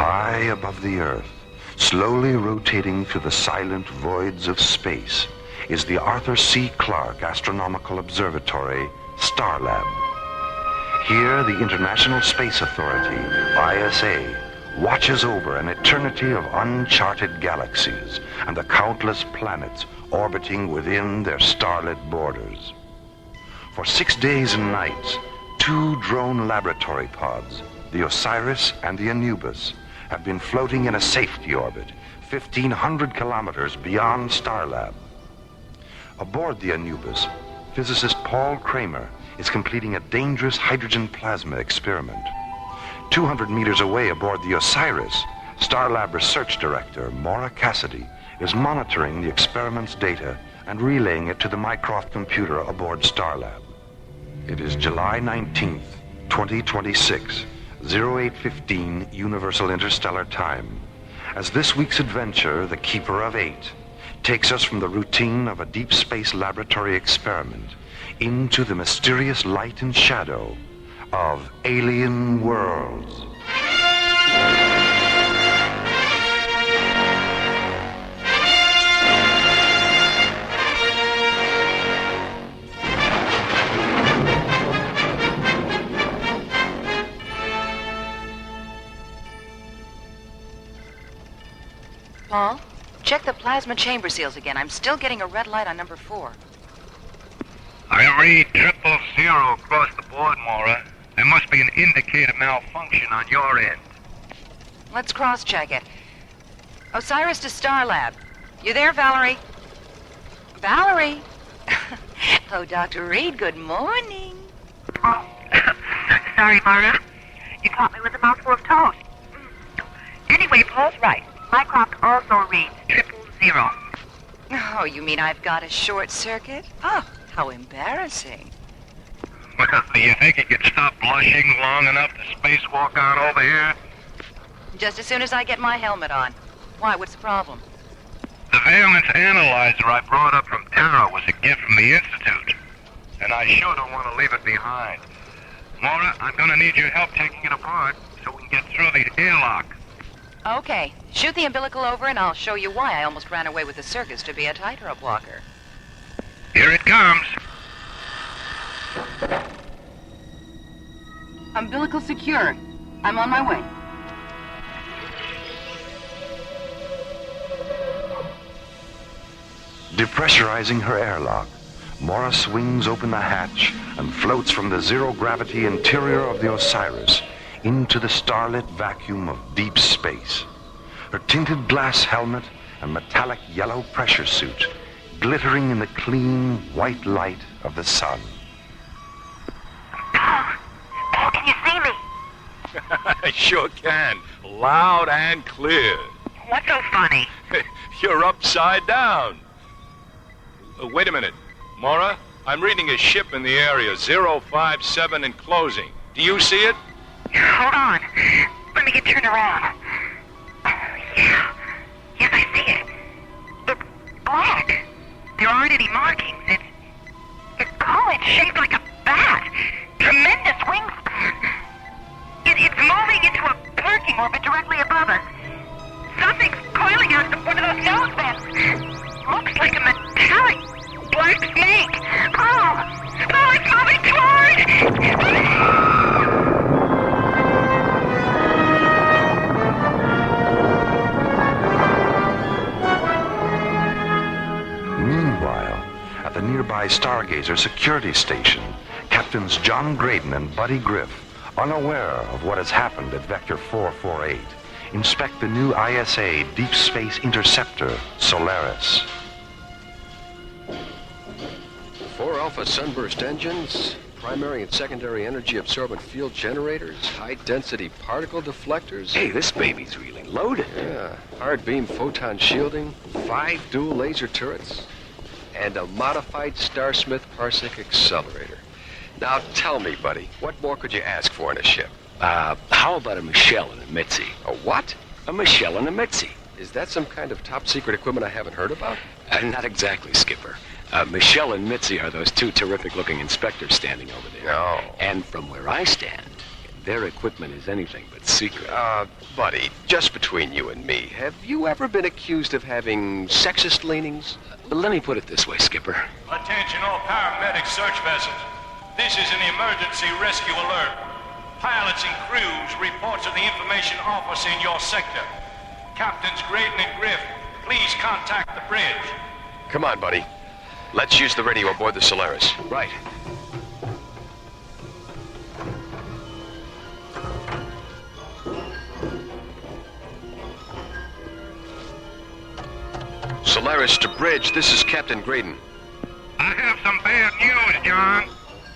High above the Earth, slowly rotating through the silent voids of space, is the Arthur C. Clarke Astronomical Observatory, Starlab. Here, the International Space Authority, ISA, watches over an eternity of uncharted galaxies and the countless planets orbiting within their starlit borders. For 6 days and nights, 2 drone laboratory pods, the Osiris and the Anubis, have been floating in a safety orbit 1,500 kilometers beyond Starlab. Aboard the Anubis, physicist Paul Kramer is completing a dangerous hydrogen plasma experiment. 200 meters away aboard the Osiris, Starlab Research Director Maura Cassidy is monitoring the experiment's data and relaying it to the Mycroft computer aboard Starlab. It is July 19th, 2026, 0815 Universal Interstellar Time, as this week's adventure, The Keeper of 8, takes us from the routine of a deep space laboratory experiment into the mysterious light and shadow of alien worlds. Paul, check the plasma chamber seals again. I'm still getting a red light on number 4. I read 000 across the board, Maura. There must be an indicator malfunction on your end. Let's cross-check it. Osiris to Starlab. You there, Valerie? Valerie? Oh, Dr. Reed, good morning. Oh, sorry, Maura. You caught me with a mouthful of toast. Anyway, Paul's right. Mycroft also reads 000. Oh, you mean I've got a short circuit? Oh, how embarrassing. Well, do you think you could stop blushing long enough to spacewalk on over here? Just as soon as I get my helmet on. Why, what's the problem? The valence analyzer I brought up from Terra was a gift from the Institute, and I sure don't want to leave it behind. Maura, I'm going to need your help taking it apart so we can get through the airlock. Okay, shoot the umbilical over and I'll show you why I almost ran away with the circus to be a tightrope walker. Here it comes. Umbilical secure. I'm on my way. Depressurizing her airlock, Maura swings open the hatch and floats from the zero-gravity interior of the Osiris into the starlit vacuum of deep space. Her tinted glass helmet and metallic yellow pressure suit glittering in the clean white light of the sun. Paul, can you see me? I sure can. Loud and clear. What's so funny? You're upside down. Wait a minute. Maura, I'm reading a ship in the area, 057 and closing. Do you see it? Hold on. Let me get turned around. Yeah. Yes, I see it. It's black. There aren't any markings. It's shaped like a bat. Tremendous wingspan. It's moving into a parking orbit directly above us. Something's coiling out of one of those nose vents. Looks like a metallic black snake. Oh, it's moving toward! The nearby Stargazer security station, Captains John Graydon and Buddy Griff, unaware of what has happened at Vector 448, inspect the new ISA Deep Space Interceptor, Solaris. 4 Alpha Sunburst engines, primary and secondary energy absorbent field generators, high-density particle deflectors. Hey, this baby's really loaded. Yeah, hard beam photon shielding, 5 dual laser turrets, and a modified Starsmith parsec accelerator. Now tell me, buddy, what more could you ask for in a ship? How about a Michelle and a Mitzi? A what? A Michelle and a Mitzi. Is that some kind of top-secret equipment I haven't heard about? Not exactly, Skipper. Michelle and Mitzi are those 2 terrific-looking inspectors standing over there. No. And from where I stand, Their equipment is anything but secret. Buddy, just between you and me, have you ever been accused of having sexist leanings? Let me put it this way, Skipper. Attention all paramedic search vessels. This is an emergency rescue alert. Pilots and crews report to the information office in your sector. Captains Graydon and Griff, please contact the bridge. Come on, buddy. Let's use the radio aboard the Solaris. Right. Solaris to bridge, this is Captain Graydon. I have some bad news, John.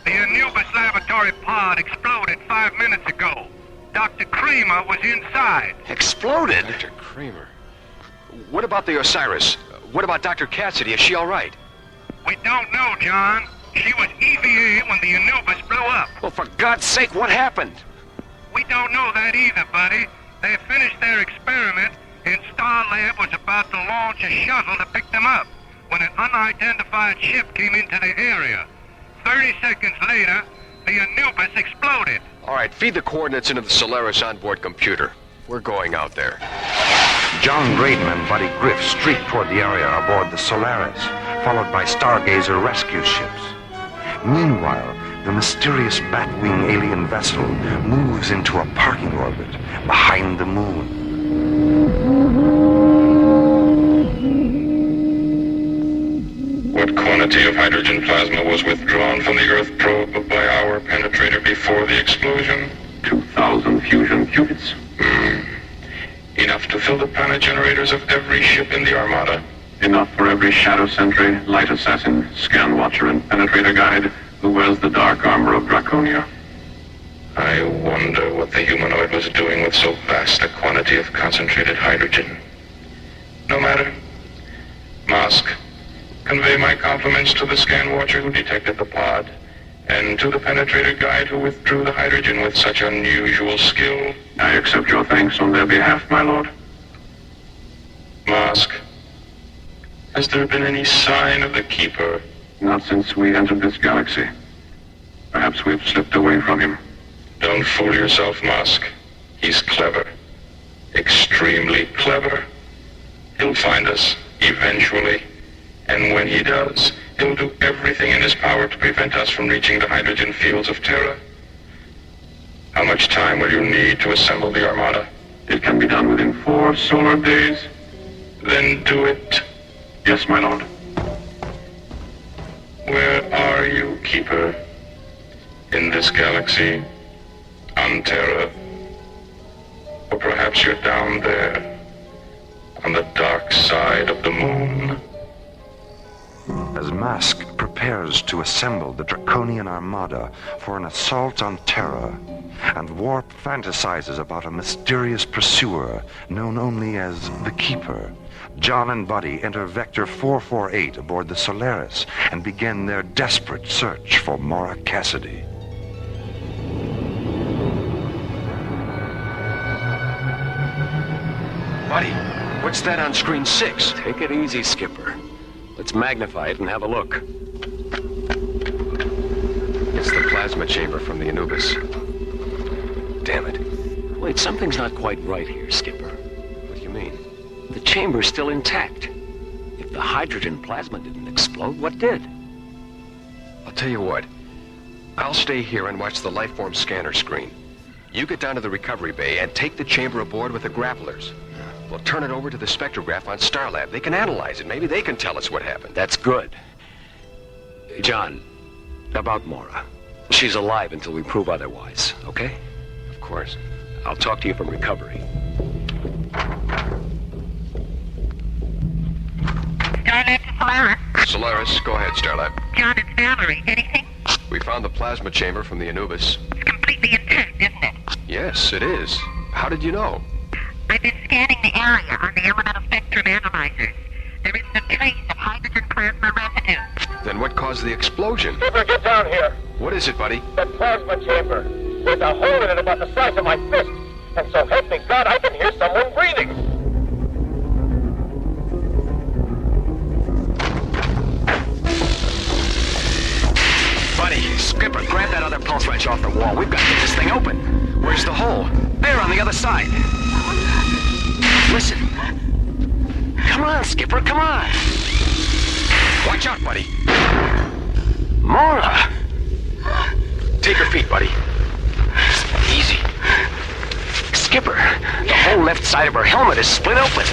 The Anubis laboratory pod exploded 5 minutes ago. Dr. Kramer was inside. Exploded? Dr. Kramer. What about the Osiris? What about Dr. Cassidy? Is she all right? We don't know, John. She was EVA when the Anubis blew up. Well, for God's sake, what happened? We don't know that either, buddy. They finished their experiment, and Starlab was about to launch a shuttle to pick them up when an unidentified ship came into the area. 30 seconds later, the Anubis exploded. All right, feed the coordinates into the Solaris onboard computer. We're going out there. John Graydon and Buddy Griff streak toward the area aboard the Solaris, followed by Stargazer rescue ships. Meanwhile, the mysterious Batwing alien vessel moves into a parking orbit behind the moon. What quantity of hydrogen plasma was withdrawn from the Earth probe by our penetrator before the explosion? 2,000 fusion qubits. Enough to fill the planet generators of every ship in the armada. Enough for every shadow sentry, light assassin, scan watcher, and penetrator guide who wears the dark armor of Draconia. I wonder what the humanoid was doing with so vast a quantity of concentrated hydrogen. No matter. Mask, convey my compliments to the scan watcher who detected the pod, and to the penetrator guide who withdrew the hydrogen with such unusual skill. I accept your thanks on their behalf, my lord. Mask, has there been any sign of the Keeper? Not since we entered this galaxy. Perhaps we've slipped away from him. Don't fool yourself, Mask. He's clever. Extremely clever. He'll find us, eventually. And when he does, he'll do everything in his power to prevent us from reaching the hydrogen fields of Terra. How much time will you need to assemble the Armada? It can be done within 4 solar days. Then do it. Yes, my lord. Where are you, Keeper? In this galaxy? On Terra? Or perhaps you're down there, on the dark side of the moon? As Mask prepares to assemble the draconian armada for an assault on Terra, and Warp fantasizes about a mysterious pursuer known only as the Keeper, John and Buddy enter Vector 448 aboard the Solaris and begin their desperate search for Maura Cassidy. Buddy, what's that on screen 6? Take it easy, Skipper. Let's magnify it and have a look. It's the plasma chamber from the Anubis. Damn it. Wait, something's not quite right here, Skipper. What do you mean? The chamber's still intact. If the hydrogen plasma didn't explode, what did? I'll tell you what. I'll stay here and watch the lifeform scanner screen. You get down to the recovery bay and take the chamber aboard with the grapplers. We'll turn it over to the spectrograph on Starlab. They can analyze it. Maybe they can tell us what happened. That's good. John, about Maura. She's alive until we prove otherwise, okay? Of course. I'll talk to you from recovery. Starlab to Solaris. Solaris, go ahead, Starlab. John, it's Valerie. Anything? We found the plasma chamber from the Anubis. It's completely intact, isn't it? Yes, it is. How did you know? I've been scanning the area on the elemental spectrum analyzers. There isn't a trace of hydrogen plasma residue. Then what caused the explosion? Skipper, get down here. What is it, buddy? The plasma chamber. There's a hole in it about the size of my fist. And so help me God, I can hear someone breathing. Buddy, Skipper. Skipper, grab that other pulse wrench off the wall. We've got to get this thing open. Where's the hole? There, on the other side. Listen. Come on, Skipper, come on. Watch out, buddy. Maura! Take her feet, buddy. Easy. Skipper, the whole left side of her helmet is split open.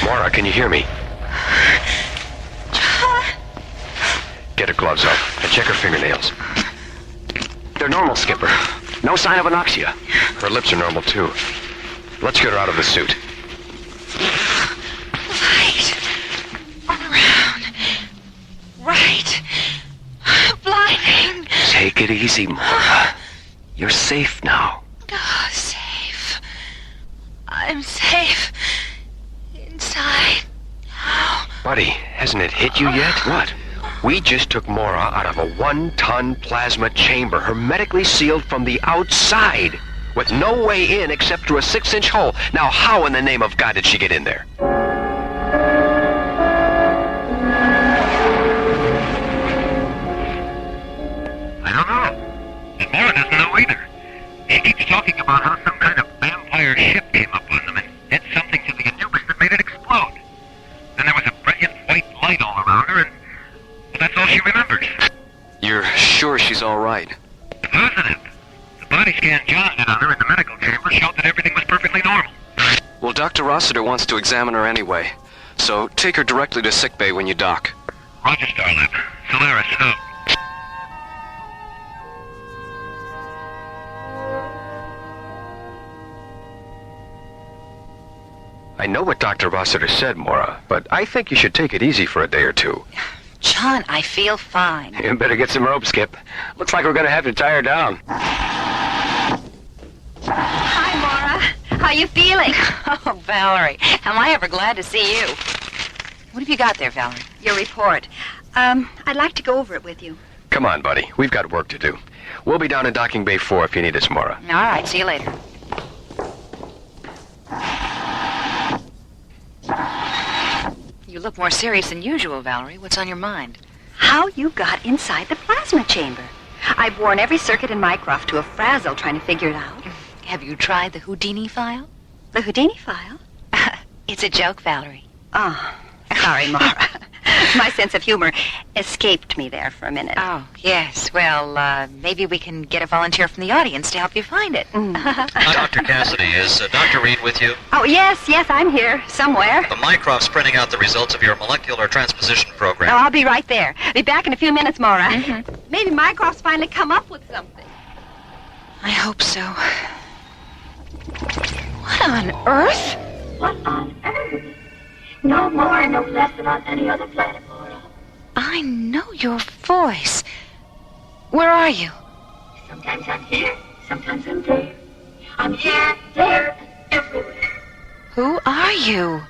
Maura, can you hear me? Get her gloves off and check her fingernails. They're normal, Skipper. No sign of anoxia. Her lips are normal, too. Let's get her out of the suit. Light. All around. Right. Blinding. Take it easy, Maura. You're safe now. Oh, safe. I'm safe. Inside. How? Buddy, hasn't it hit you yet? What? We just took Maura out of a 1-ton plasma chamber, hermetically sealed from the outside, with no way in except through a 6-inch hole. Now, how in the name of God did she get in there? I don't know. And Maura doesn't know either. She keeps talking about how some kind of vampire ship came up on them and did something to the Anubis that made it explode. Then there was a brilliant white light all around her, and that's all she remembers. You're sure she's all right? Positive. The body scan John did on her in the medical chamber showed that everything was perfectly normal. Well, Dr. Rossiter wants to examine her anyway, so take her directly to sickbay when you dock. Roger, Starlab. Solaris, out. I know what Dr. Rossiter said, Maura, but I think you should take it easy for a day or two. John, I feel fine. You better get some rope, Skip. Looks like we're gonna have to tie her down. Hi, Maura. How you feeling? Oh, Valerie, am I ever glad to see you. What have you got there, Valerie? Your report. I'd like to go over it with you. Come on, buddy. We've got work to do. We'll be down in Docking Bay 4 if you need us, Maura. All right, see you later. You look more serious than usual, Valerie. What's on your mind? How you got inside the plasma chamber. I've worn every circuit in Mycroft to a frazzle trying to figure it out. Have you tried the Houdini file? The Houdini file? It's a joke, Valerie. Oh, sorry, Maura. My sense of humor escaped me there for a minute. Oh, yes. Well, maybe we can get a volunteer from the audience to help you find it. Dr. Cassidy, is Dr. Reed with you? Oh, yes, I'm here, somewhere. The Mycroft's printing out the results of your molecular transposition program. Oh, I'll be right there. Be back in a few minutes, Maura. Mm-hmm. Maybe Mycroft's finally come up with something. I hope so. What on earth? What on earth? No more and no less than on any other planet, Maura. I know your voice. Where are you? Sometimes I'm here, sometimes I'm there. I'm here, there, and everywhere. Who are you?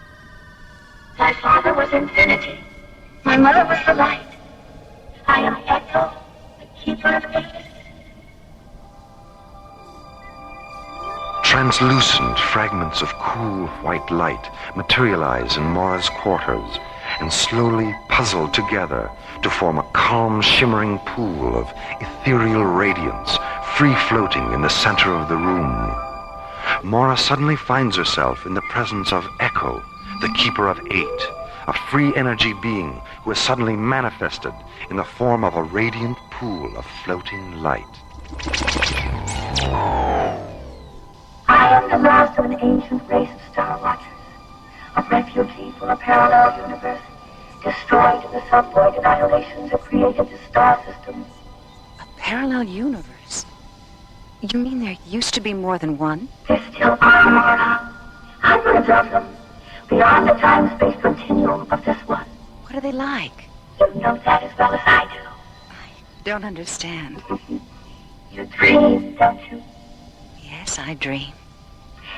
My father was infinity. My mother was the light. I am Echo, the keeper of ages. Translucent fragments of cool white light materialize in Maura's quarters and slowly puzzle together to form a calm, shimmering pool of ethereal radiance, free-floating in the center of the room. Maura suddenly finds herself in the presence of Echo, the Keeper of Eight, a free energy being who has suddenly manifested in the form of a radiant pool of floating light. I am the last of an ancient race of Star Watchers, a refugee from a parallel universe, destroyed in the subvoid annihilations that created the star system. A parallel universe? You mean there used to be more than one? There still are, Maura. Hundreds of them, beyond the time-space continuum of this one. What are they like? You know that as well as I do. I don't understand. You dream, don't you? Yes, I dream.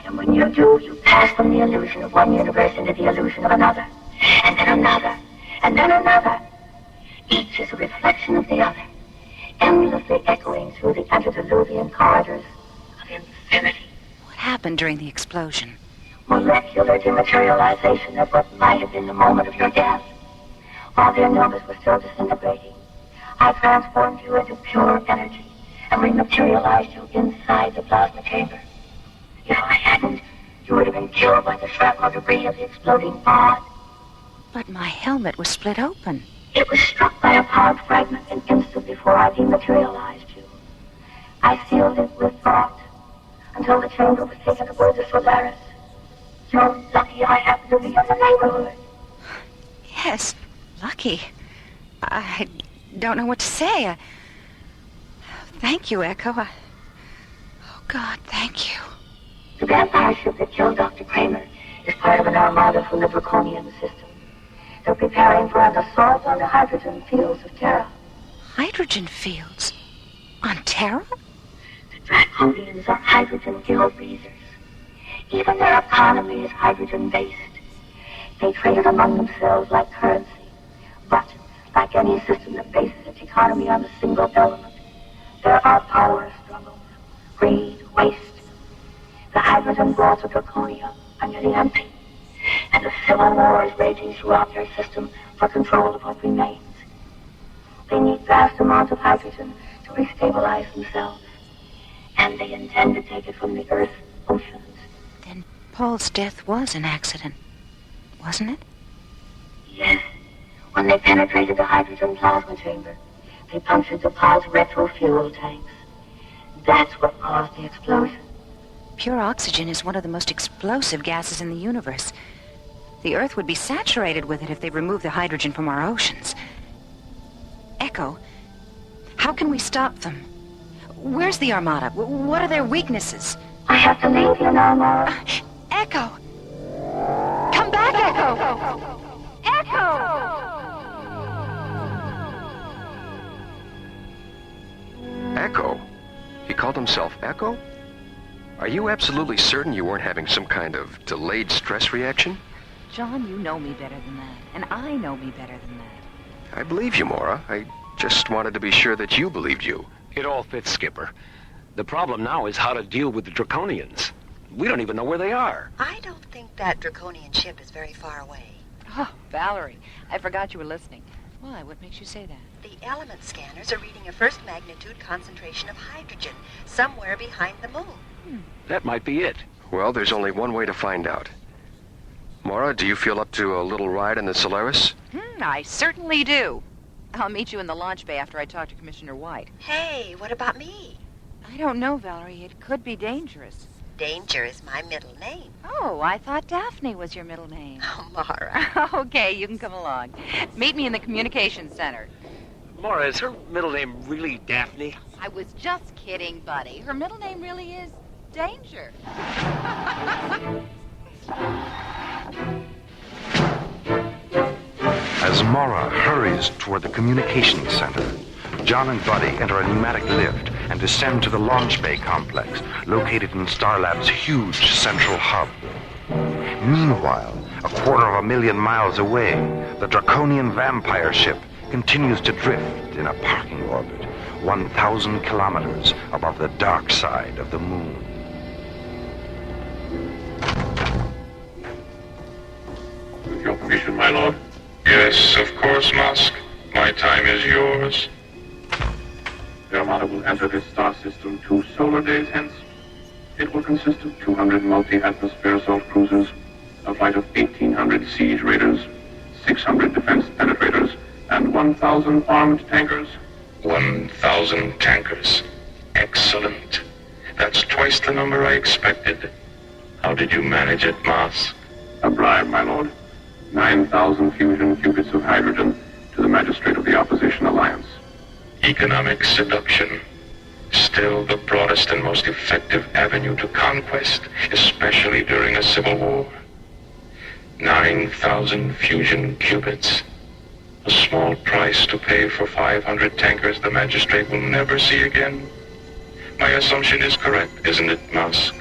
And when you do, you pass from the illusion of one universe into the illusion of another, and then another, and then another. Each is a reflection of the other, endlessly echoing through the antediluvian corridors of infinity. What happened during the explosion? Molecular dematerialization of what might have been the moment of your death. While their numbers were still disintegrating, I transformed you into pure energy and rematerialized you inside the plasma chamber. If I hadn't, you would have been killed by the shrapnel debris of the exploding pod. But my helmet was split open. It was struck by a pod fragment an instant before I dematerialized you. I sealed it with thought until the chamber was taken aboard the Solaris. You're lucky I happened to be in the neighborhood. Yes, lucky. I don't know what to say. Thank you, Echo. Oh, God, thank you. The vampire ship that killed Dr. Kramer is part of an armada from the draconian system. They're preparing for an assault on the hydrogen fields of Terra. Hydrogen fields? On Terra? The draconians are hydrogen guild breezers. Even their economy is hydrogen-based. They trade it among themselves like currency. But, like any system that bases its economy on a single element, there are power struggles, greed, waste. The hydrogen vaults of Draconia are nearly empty, and a civil war is raging throughout their system for control of what remains. They need vast amounts of hydrogen to restabilize themselves, and they intend to take it from the Earth's oceans. Then Paul's death was an accident, wasn't it? Yes. When they penetrated the hydrogen plasma chamber, they punctured the pod's retro-fuel tanks. That's what caused the explosion. Pure oxygen is one of the most explosive gases in the universe. The Earth would be saturated with it if they removed the hydrogen from our oceans. Echo, how can we stop them? Where's the Armada? What are their weaknesses? I have to leave you now, Maura. Echo! Come back, Echo! Echo! Echo? He called himself Echo? Are you absolutely certain you weren't having some kind of delayed stress reaction? John, you know me better than that, and I know me better than that. I believe you, Maura. I just wanted to be sure that you believed you. It all fits, Skipper. The problem now is how to deal with the draconians. We don't even know where they are. I don't think that draconian ship is very far away. Oh, Valerie, I forgot you were listening. Why? What makes you say that? The element scanners are reading a first magnitude concentration of hydrogen somewhere behind the moon. That might be it. Well, there's only one way to find out. Maura, do you feel up to a little ride in the Solaris? I certainly do. I'll meet you in the launch bay after I talk to Commissioner White. Hey, what about me? I don't know, Valerie. It could be dangerous. Danger is my middle name. Oh, I thought Daphne was your middle name. Oh, Maura. Okay, you can come along. Meet me in the communications center. Maura, is her middle name really Daphne? I was just kidding, buddy. Her middle name really is Danger. As Maura hurries toward the communications center, John and Buddy enter a pneumatic lift and descend to the launch bay complex located in Starlab's huge central hub. Meanwhile, 250,000 miles away, the draconian vampire ship continues to drift in a parking orbit 1,000 kilometers above the dark side of the moon. With your permission, my lord? Yes, of course, Musk. My time is yours. The Armada will enter this star system 2 solar days hence. It will consist of 200 multi-atmosphere assault cruisers, a flight of 1,800 siege raiders, 600 defense penetrators, and 1,000 armed tankers. 1,000 tankers. Excellent. That's twice the number I expected. How did you manage it, Musk? A bribe, my lord. 9,000 fusion qubits of hydrogen to the magistrate of the Opposition Alliance. Economic seduction. Still the broadest and most effective avenue to conquest, especially during a civil war. 9,000 fusion qubits. A small price to pay for 500 tankers the magistrate will never see again. My assumption is correct, isn't it, Musk?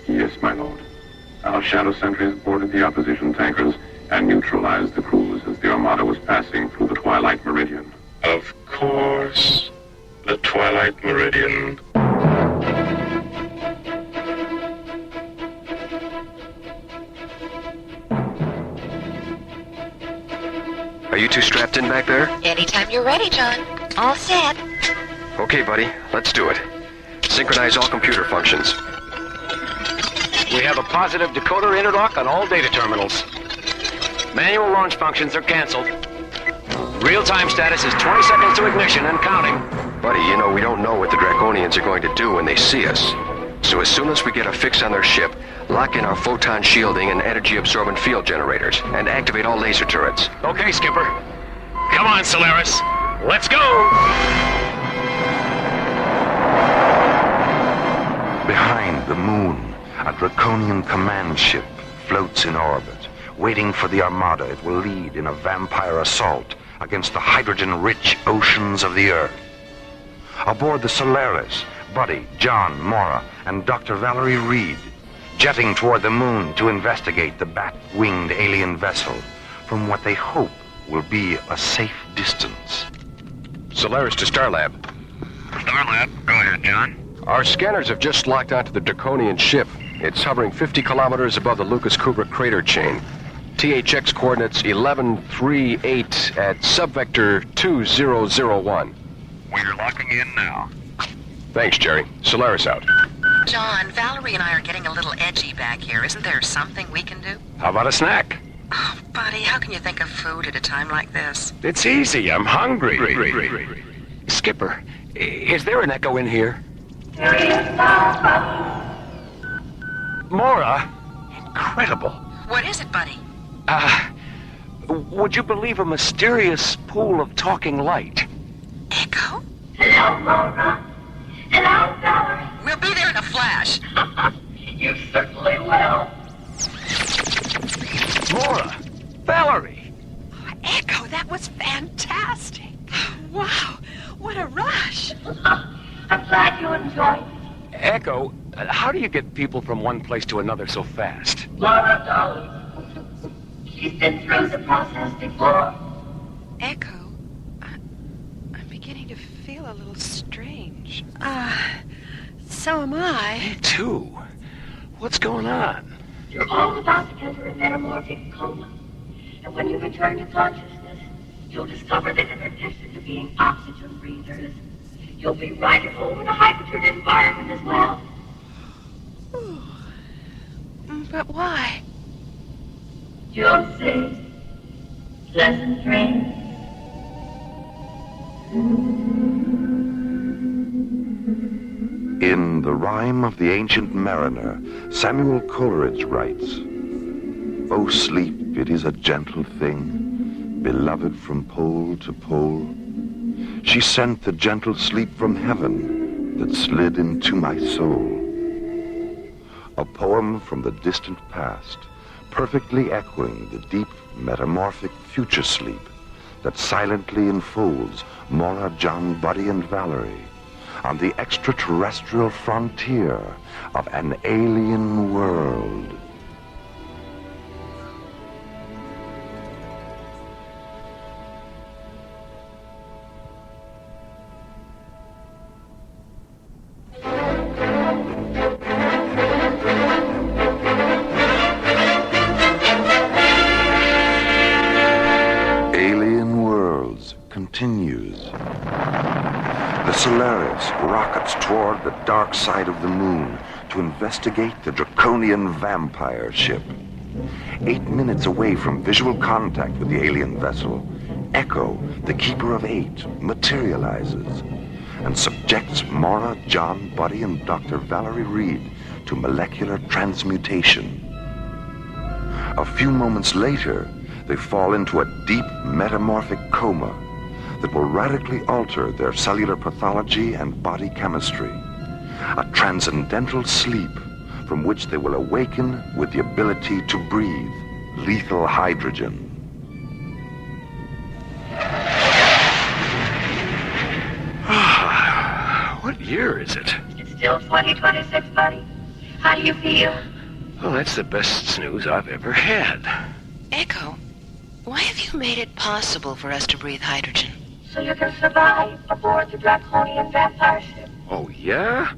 Yes, my lord. Our shadow sentries boarded the opposition tankers and neutralized the crews as the Armada was passing through the Twilight Meridian. Of course. The Twilight Meridian. Are you two strapped in back there? Anytime you're ready, John. All set. Okay, buddy, let's do it. Synchronize all computer functions. We have a positive decoder interlock on all data terminals. Manual launch functions are canceled. Real-time status is 20 seconds to ignition and counting. Buddy, you know we don't know what the draconians are going to do when they see us. So as soon as we get a fix on their ship, lock in our photon shielding and energy-absorbent field generators, and activate all laser turrets. Okay, Skipper. Come on, Solaris. Let's go! Behind the moon, a draconian command ship floats in orbit, waiting for the armada it will lead in a vampire assault against the hydrogen-rich oceans of the Earth. Aboard the Solaris, Buddy, John, Maura, and Dr. Valerie Reed, jetting toward the moon to investigate the bat-winged alien vessel from what they hope will be a safe distance. Solaris to Starlab. Starlab, go ahead, John. Our scanners have just locked onto the draconian ship. It's hovering 50 kilometers above the Lucas Kubrick crater chain. THX coordinates 1138 at subvector 2001. We're locking in now. Thanks, Jerry. Solaris out. John, Valerie and I are getting a little edgy back here. Isn't there something we can do? How about a snack? Oh, buddy, how can you think of food at a time like this? It's easy. I'm hungry. Skipper, is there an echo in here? There is now, Maura? Incredible. What is it, buddy? Would you believe a mysterious pool of talking light? Echo? Hello, Maura. Hello, Valerie. We'll be there in a flash. You certainly will. Maura! Valerie! Oh, Echo, that was fantastic. Wow, what a rush. I'm glad you enjoyed it. Echo, how do you get people from one place to another so fast? Maura, darling. She's been through the process before. Echo, I'm beginning to feel a little strange. So am I. Me too. What's going on? You're all about to enter a metamorphic coma. And when you return to consciousness, you'll discover that in addition to being oxygen breathers, you'll be right at home in a hydrogen environment as well. Ooh. But why? You'll see. Pleasant dreams. In The Rime of the Ancient Mariner, Samuel Coleridge writes, "O sleep, it is a gentle thing, beloved from pole to pole. She sent the gentle sleep from heaven that slid into my soul." A poem from the distant past, perfectly echoing the deep metamorphic future sleep that silently enfolds Maura, John, Buddy, and Valerie on the extraterrestrial frontier of an alien world. Alien Worlds continues. The Solaris rockets toward the dark side of the moon to investigate the draconian vampire ship. 8 minutes away from visual contact with the alien vessel, Echo, the Keeper of Eight, materializes and subjects Maura, John, Buddy, and Dr. Valerie Reed to molecular transmutation. A few moments later, they fall into a deep metamorphic coma that will radically alter their cellular pathology and body chemistry. A transcendental sleep from which they will awaken with the ability to breathe lethal hydrogen. What year is it? It's still 2026, buddy. How do you feel? Well, that's the best news I've ever had. Echo, why have you made it possible for us to breathe hydrogen? So you can survive aboard the draconian vampire ship. Oh, yeah?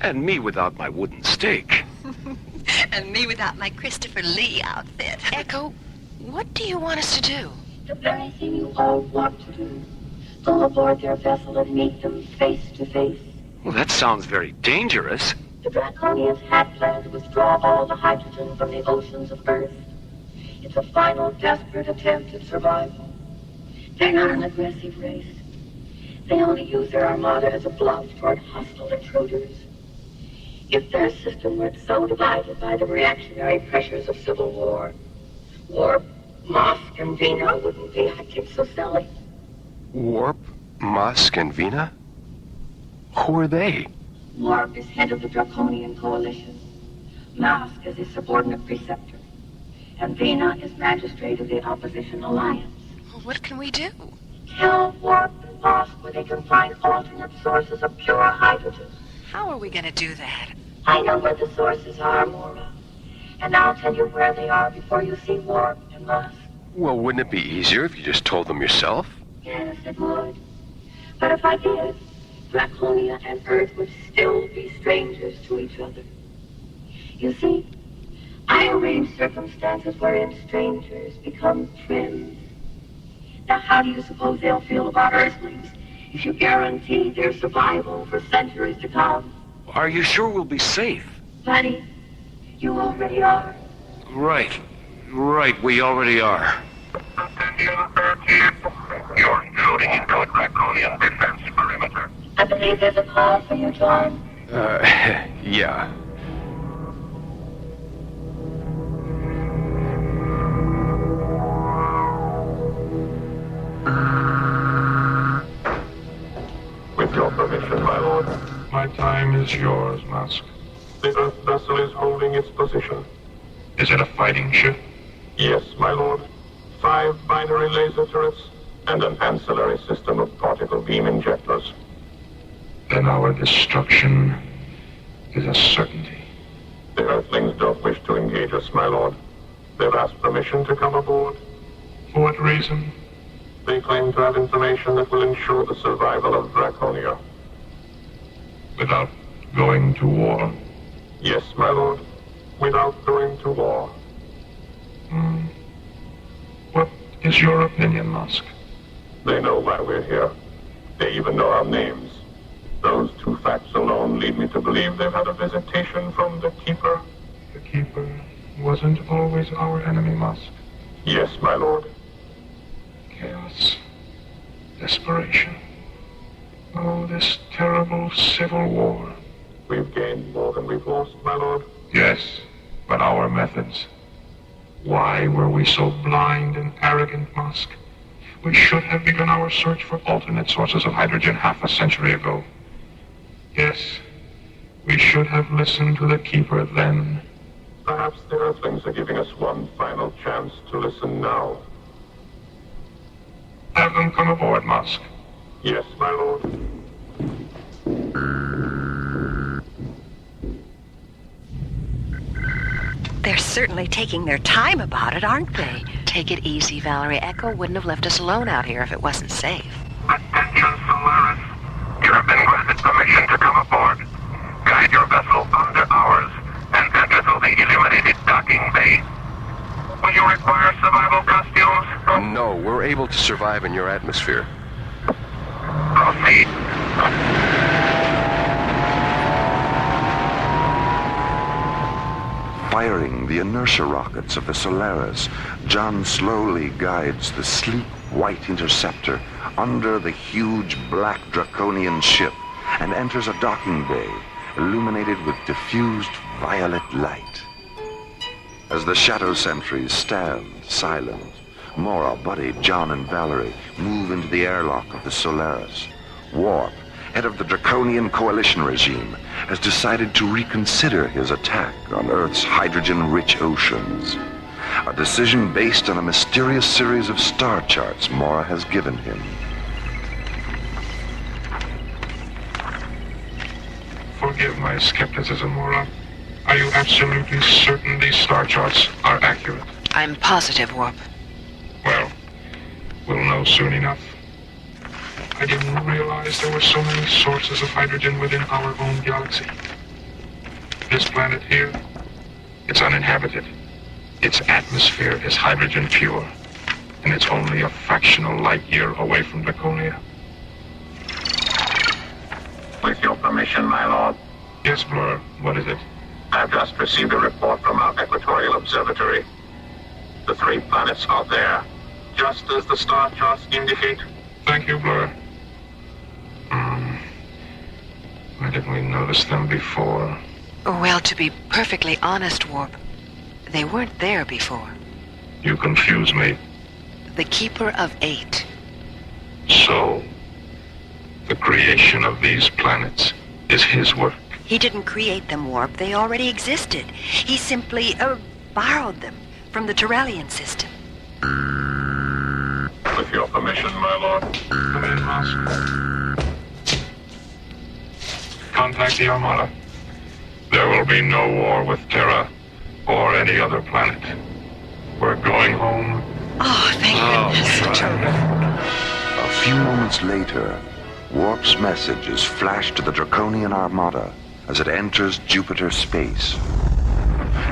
And me without my wooden stake. And me without my Christopher Lee outfit. Echo, what do you want us to do? The very thing you all want to do. Go aboard their vessel and meet them face to face. Well, that sounds very dangerous. The draconians had planned to withdraw all the hydrogen from the oceans of Earth. It's a final desperate attempt at survival. They're not an aggressive race. They only use their armada as a bluff toward hostile intruders. If their system weren't so divided by the reactionary pressures of civil war, Warp, Mosk, and Vina wouldn't be acting so silly. Warp, Musk, and Vina? Who are they? Warp is head of the Draconian Coalition. Mosk is his subordinate preceptor. And Vina is magistrate of the Opposition Alliance. Well, what can we do? Tell Warp and Mosk where they can find alternate sources of pure hydrogen. How are we going to do that? I know where the sources are, Maura. And I'll tell you where they are before you see Warp and Mosk. Well, wouldn't it be easier if you just told them yourself? Yes, it would. But if I did, Draconia and Earth would still be strangers to each other. You see, I arrange circumstances wherein strangers become friends. Now, how do you suppose they'll feel about Earthlings if you guarantee their survival for centuries to come? Are you sure we'll be safe? Buddy, you already are. Right, we already are. You're intruding into a draconian defense perimeter. I believe there's a call for you, John. Yeah. With your permission, my lord. My time is yours, Musk. The Earth vessel is holding its position. Is it a fighting ship? Yes, my lord. 5 binary laser turrets and an ancillary system of particle beam injectors. Then our destruction is a certainty. The Earthlings don't wish to engage us, my lord. They've asked permission to come aboard. For what reason? They claim to have information that will ensure the survival of Draconia. Without going to war? Yes, my lord. Without going to war. What is your opinion, Musk? They know why we're here. They even know our names. Those 2 facts alone lead me to believe they've had a visitation from the Keeper. The Keeper wasn't always our enemy, Musk. Yes, my lord. Chaos. Desperation. Oh, this terrible civil war. We've gained more than we've lost, my lord. Yes, but our methods. Why were we so blind and arrogant, Musk? We should have begun our search for alternate sources of hydrogen half a century ago. Yes, we should have listened to the Keeper then. Perhaps the Earthlings are giving us one final chance to listen now. Have them come aboard, Musk. Yes, my lord. They're certainly taking their time about it, aren't they? Take it easy, Valerie. Echo wouldn't have left us alone out here if it wasn't safe. Attention, Solaris. You have been granted permission to come aboard. Guide your vessel under ours and enter through the illuminated docking bay. Will you require survival costumes? No, we're able to survive in your atmosphere. Proceed. Firing the inertia rockets of the Solaris, John slowly guides the sleek white interceptor under the huge black draconian ship and enters a docking bay illuminated with diffused violet light. As the shadow sentries stand silent, Maura, Buddy, John, and Valerie move into the airlock of the Solaris. Warp, head of the Draconian Coalition regime, has decided to reconsider his attack on Earth's hydrogen-rich oceans. A decision based on a mysterious series of star charts Maura has given him. Forgive my skepticism, Maura. Are you absolutely certain these star charts are accurate? I'm positive, Warp. Well, we'll know soon enough. I didn't realize there were so many sources of hydrogen within our own galaxy. This planet here, it's uninhabited. Its atmosphere is hydrogen pure, and it's only a fractional light year away from Draconia. With your permission, my lord. Yes, Blur. What is it? I've just received a report from our equatorial observatory. The 3 planets are there, just as the star charts indicate. Thank you, Blur. Why didn't we notice them before? Well, to be perfectly honest, Warp, they weren't there before. You confuse me. The Keeper of 8. So, the creation of these planets is his work. He didn't create them, Warp. They already existed. He simply, borrowed them from the Terrellian system. With your permission, my lord. Come in, Master. Contact the Armada. There will be no war with Terra or any other planet. We're going home. Oh, thank goodness. A few moments later, Warp's message is flashed to the draconian Armada as it enters Jupiter space.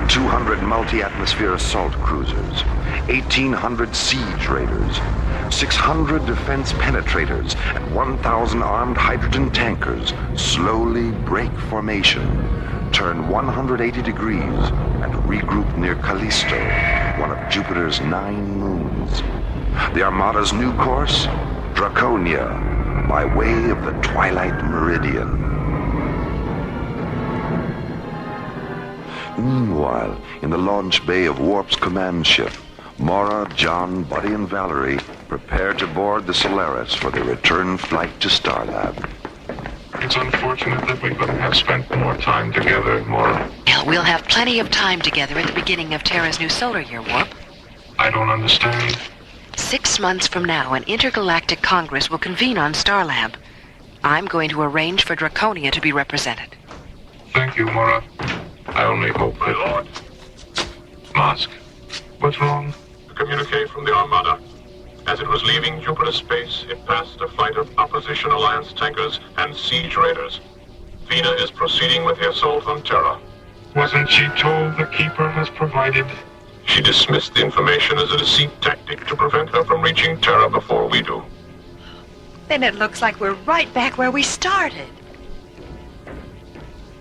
200 multi-atmosphere assault cruisers, 1,800 siege raiders, 600 defense penetrators, and 1,000 armed hydrogen tankers slowly break formation, turn 180 degrees, and regroup near Callisto, one of Jupiter's 9 moons. The Armada's new course? Draconia, by way of the Twilight Meridian. Meanwhile, in the launch bay of Warp's command ship, Maura, John, Buddy, and Valerie prepare to board the Solaris for their return flight to Starlab. It's unfortunate that we couldn't have spent more time together, Maura. Well, we'll have plenty of time together at the beginning of Terra's new solar year, Warp. I don't understand. 6 months from now, an intergalactic congress will convene on Starlab. I'm going to arrange for Draconia to be represented. Thank you, Maura. I only hope, my lord. Mask, what's wrong? A communique from the Armada. As it was leaving Jupiter space, it passed a flight of Opposition Alliance tankers and siege raiders. Vina is proceeding with the assault on Terra. Wasn't she told the Keeper has provided? She dismissed the information as a deceit tactic to prevent her from reaching Terra before we do. Then it looks like we're right back where we started.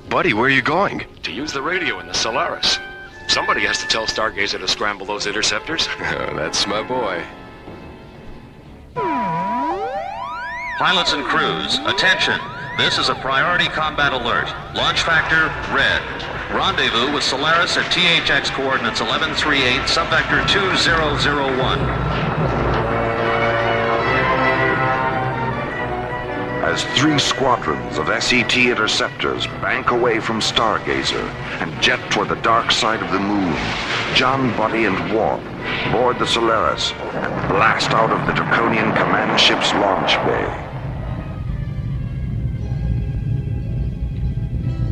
Buddy, where are you going? To use the radio in the Solaris. Somebody has to tell Stargazer to scramble those interceptors. That's my boy. Pilots and crews, attention. This is a priority combat alert. Launch factor, red. Rendezvous with Solaris at THX coordinates 1138, subvector 2001. As 3 squadrons of SET interceptors bank away from Stargazer and jet toward the dark side of the moon, John, Buddy, and Warp board the Solaris and blast out of the Draconian command ship's launch bay.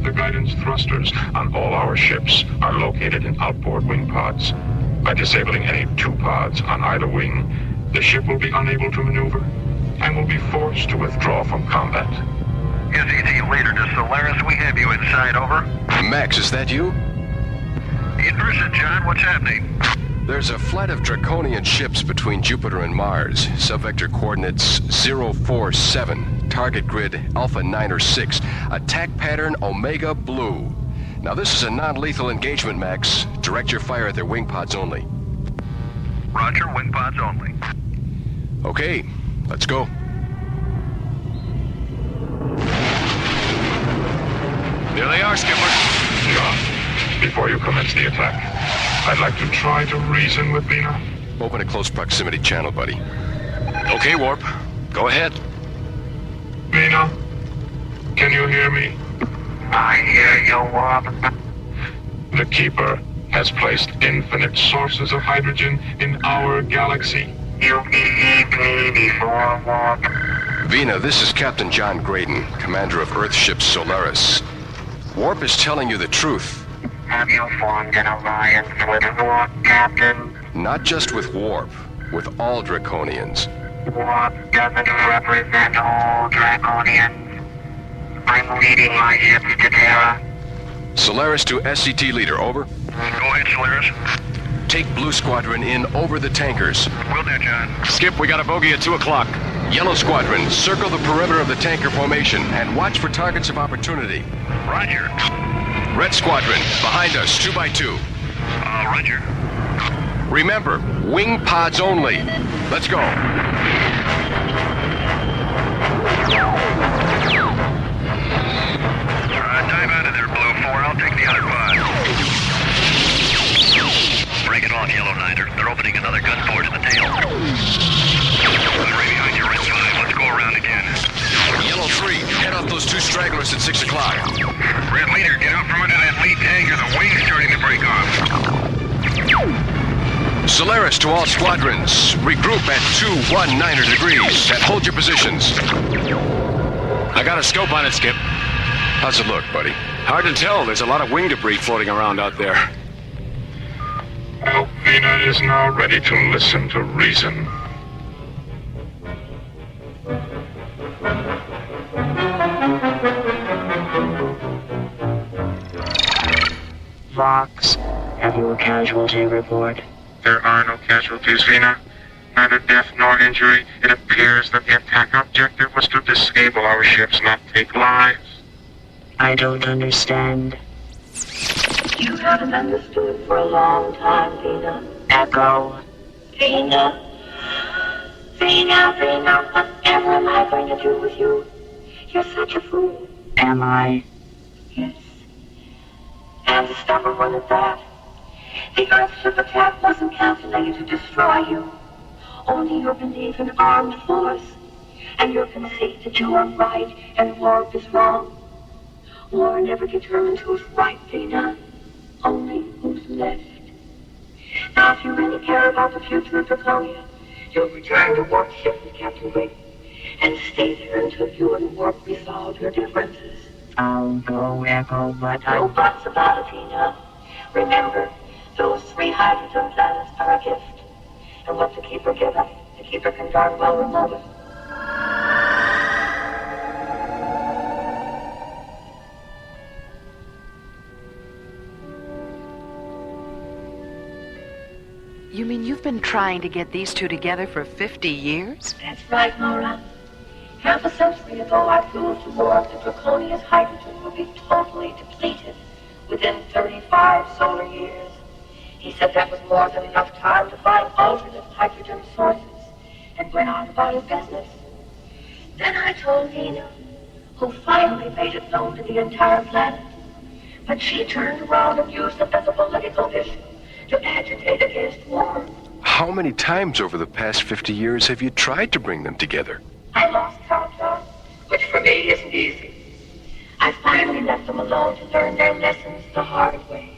The guidance thrusters on all our ships are located in outboard wing pods. By disabling any 2 pods on either wing, the ship will be unable to maneuver and will be forced to withdraw from combat. SET leader to Solaris, we have you inside, over. Max, is that you? In person, John, what's happening? There's a flight of Draconian ships between Jupiter and Mars. Subvector coordinates 047. Target grid Alpha 9 or 6. Attack pattern Omega Blue. Now this is a non-lethal engagement, Max. Direct your fire at their wing pods only. Roger, wing pods only. Okay, let's go. There they are, Skipper. John, before you commence the attack, I'd like to try to reason with Vina. Open a close proximity channel, buddy. Okay, Warp. Go ahead. Vina, can you hear me? I hear you, Warp. The Keeper has placed infinite sources of hydrogen in our galaxy. You need me before, Warp. Vina, this is Captain John Graydon, commander of Earth ship Solaris. Warp is telling you the truth. Have you formed an alliance with Warp, Captain? Not just with Warp, with all Draconians. Warp doesn't represent all Draconians. I'm leading my ships to Terra. Solaris to SCT leader, over. Go ahead, Solaris. Take Blue Squadron in over the tankers. Will do, John. Skip, we got a bogey at 2 o'clock. Yellow Squadron, circle the perimeter of the tanker formation and watch for targets of opportunity. Roger. Red Squadron, behind us, 2 by 2. Roger. Remember, wing pods only. Let's go. Dive out of there, Blue 4. I'll take the other pod. Break it off, Yellow 9er. They're opening another gun port in the tail. I'm right behind you, Red 5. Let's go around again. Yellow 3, head off those 2 stragglers at 6 o'clock. Red Leader, get out from under that lead tanker. The wing's starting to break off. Solaris to all squadrons. Regroup at 219 degrees and hold your positions. I got a scope on it, Skip. How's it look, buddy? Hard to tell. There's a lot of wing debris floating around out there. Alvina is now ready to listen to reason. Vox, have you a casualty report? There are no casualties, Vina. Neither death nor injury. It appears that the attack objective was to disable our ships, not take lives. I don't understand. You haven't understood for a long time, Vina. Echo. Vina. Vina, whatever am I going to do with you? You're such a fool. Am I? Yes. And a stubborn one at that. The Earthship attack wasn't calculated to destroy you. Only your belief in armed force, and your conceit that you are right and Warp is wrong. War never determines who's right, Vina. Only who's left. Now, if you really care about the future of Draconia, you'll return to Warp ship with Captain Griff, and stay there until you and Warp resolve your differences. I'll go, Echo, but No buts about it, Vina. Remember, those 3 hydrogen planets are a gift. And what the Keeper giveth, the Keeper can darn well remove it. You mean you've been trying to get these 2 together for 50 years? That's right, Maura. Half a century ago, I proved to Warp that Draconia's hydrogen would be totally depleted within 35 solar years. He said that was more than enough time to find alternate hydrogen sources, and went on about his business. Then I told Nina, who finally made it known to the entire planet. But she turned around and used it as a political issue to agitate against war. How many times over the past 50 years have you tried to bring them together? I lost count, which for me isn't easy. I finally left them alone to learn their lessons the hard way.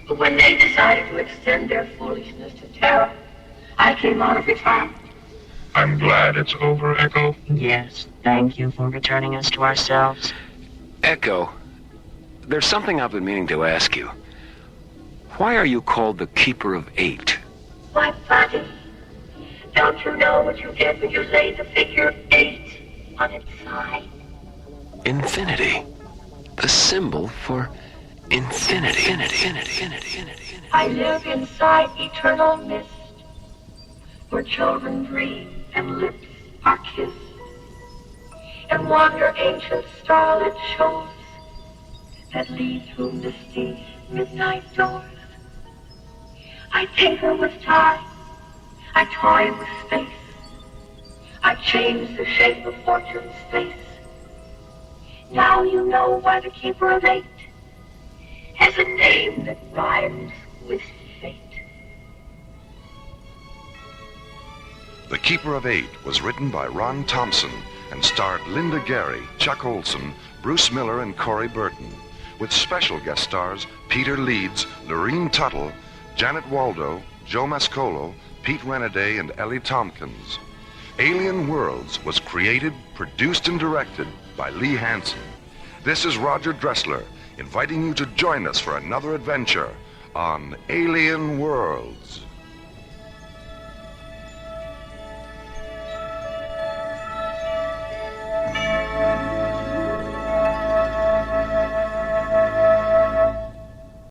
But when they decided to extend their foolishness to Terra, I came out of retirement. I'm glad it's over, Echo. yes, thank you for returning us to ourselves. Echo, there's something I've been meaning to ask you. Why are you called the Keeper of 8? Why, buddy, don't you know what you get when you lay the figure 8 on its side? Infinity. The symbol for infinity. I live inside eternal mist, where children breathe and lips are kissed, and wander ancient starlit shores that lead through misty midnight doors. I tinker with time, I toy with space, I change the shape of fortune's face. Now you know why the Keeper of 8 has a name that rhymes with fate. The Keeper of 8 was written by Ron Thompson and starred Linda Gary, Chuck Olson, Bruce Miller, and Corey Burton, with special guest stars Peter Leeds, Lorene Tuttle, Janet Waldo, Joe Mascolo, Pete Renaday, and Ellie Tompkins. Alien Worlds was created, produced, and directed by Lee Hansen. This is Roger Dressler, inviting you to join us for another adventure on Alien Worlds.